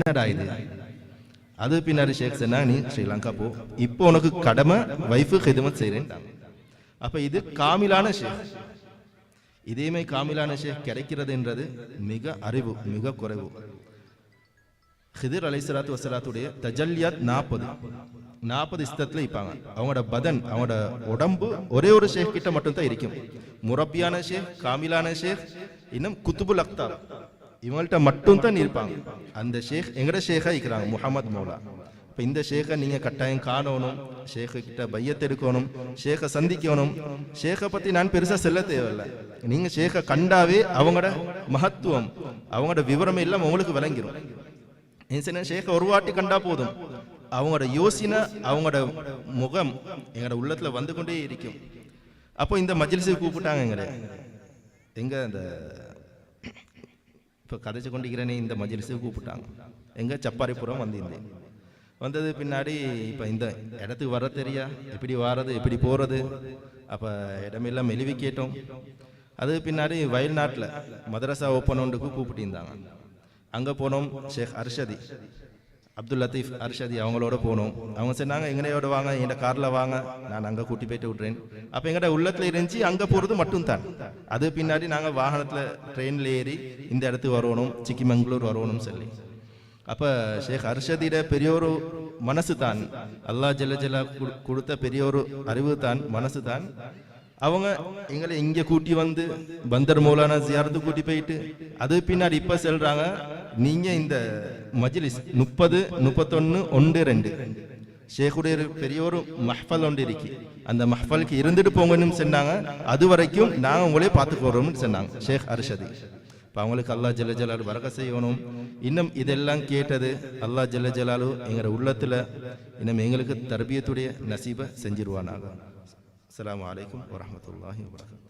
என்னடா இது? அது பின்னாடி ஷேக் சொன்னா, நீ ஸ்ரீலங்கா போ, இப்போ உனக்கு கடமை வைஃபு ஹிதமத் செய்கிறேன். அப்போ இது காமிலான ஷேக். இதேமே காமிலான ஷேக் கிடைக்கிறதுன்றது மிக அறிவு, மிக குறைவு. ஹிதிர் அலைஹிஸ்ஸலாத்து வஸ்ஸலாத்துடைய தஜல்லியாத் 40 இஸ்தத்தில் இருப்பாங்க. அவங்களோட பதன், அவங்களோட உடம்பு ஒரே ஒரு ஷேக் கிட்ட மட்டும்தான் இருக்கும். முரப்பியான ஷேக், காமிலான ஷேக், இன்னும் குத்துபுல் அக்தார், இவங்கள்ட்ட மட்டும்தான் இருப்பாங்க. அந்த ஷேக் எங்கட ஷேக்கா இருக்கிறாங்க, முஹம்மது மௌலா. இப்போ இந்த ஷேக்கை நீங்கள் கட்டாயம் காணணும், ஷேக்கு கிட்ட பையத் எடுக்கணும், ஷேக்கை சந்திக்கணும். ஷேக்கை பற்றி நான் பெருசாக செல்ல தேவையில்லை. நீங்கள் ஷேக்கை கண்டாவே அவங்களோட மகத்துவம், அவங்களோட விவரம் எல்லாம் உங்களுக்கு விளங்கிடும். என்ன ஷேக்கை ஒரு வாட்டி கண்டா போதும், அவங்களோட யோசனை, அவங்களோட முகம் எங்களோட உள்ளத்தில் வந்து கொண்டே இருக்கும். அப்போ இந்த மஜ்லிஸுக்கு கூப்பிட்டாங்க. எங்கே அந்த இப்போ கதைச்சு கொண்டிருக்கிறேனே இந்த மஜ்லிஸுக்கு கூப்பிட்டாங்க. எங்கே சப்பாரிபுரம் வந்திருந்தேன். வந்தது பின்னாடி இப்போ இந்த இடத்துக்கு வர தெரியா, எப்படி வாரது எப்படி போகிறது, அப்போ இடமெல்லாம் மெலிவி கேட்டோம். அது பின்னாடி வயல்நாட்டில் மதரசா ஓப்பன் ஒன்றுக்கு கூப்பிட்டிருந்தாங்க. அங்கே போனோம். ஷேக் அர்ஷதி, அப்துல் லத்தீஃப் அர்ஷதி அவங்களோட போனோம். அவங்க சொன்னாங்க, எங்கனையோட வாங்க, என்கிட்ட காரில் வாங்க, நான் அங்கே கூட்டி போயிட்டு விட்றேன். அப்போ எங்கள்ட உள்ளத்தில் இருந்துச்சு அங்கே போகிறது மட்டும்தான். அது பின்னாடி நாங்கள் வாகனத்தில் ட்ரெயினில் ஏறி இந்த இடத்துக்கு வரணும், சிக்கிமங்களூர் வரணும் சொல்லி. அப்போ ஷேக் அர்ஷதியோட பெரியோரு மனசு தான், அல்லா ஜல்ல ஜல்லா கொடுத்த பெரியோரு அறிவு தான், மனசு தான். அவங்க எங்களை இங்கே கூட்டி வந்து பந்தர் மௌலானா ஜியாரத்து கூட்டி போயிட்டு அது பின்னாடி இப்போ சொல்கிறாங்க, நீங்கள் இந்த மஜ்லிஸ் 30, 31, 1, 2 ஷேக்குடைய பெரியோரு மஹ்ஃபல் ஒன்று இருக்கு, அந்த மஹ்ஃபலுக்கு இருந்துட்டு போங்கன்னு சொன்னாங்க. அது வரைக்கும் நாங்கள் உங்களே பார்த்துக்கோறோம்னு சொன்னாங்க ஷேக் அர்ஷதி. இப்போ அவங்களுக்கு அல்லா ஜல்ல ஜலாலு வரக செய்யணும். இன்னும் இதெல்லாம் கேட்டது அல்லா ஜல்ல ஜலாலு எங்களோட உள்ளத்தில் இன்னும் எங்களுக்கு தர்பியத்துடைய நசீபை செஞ்சிருவானாங்க. அஸ்ஸலாமு அலைக்கும் வரஹ்மத்துல்லாஹி வபரகாத்துஹு.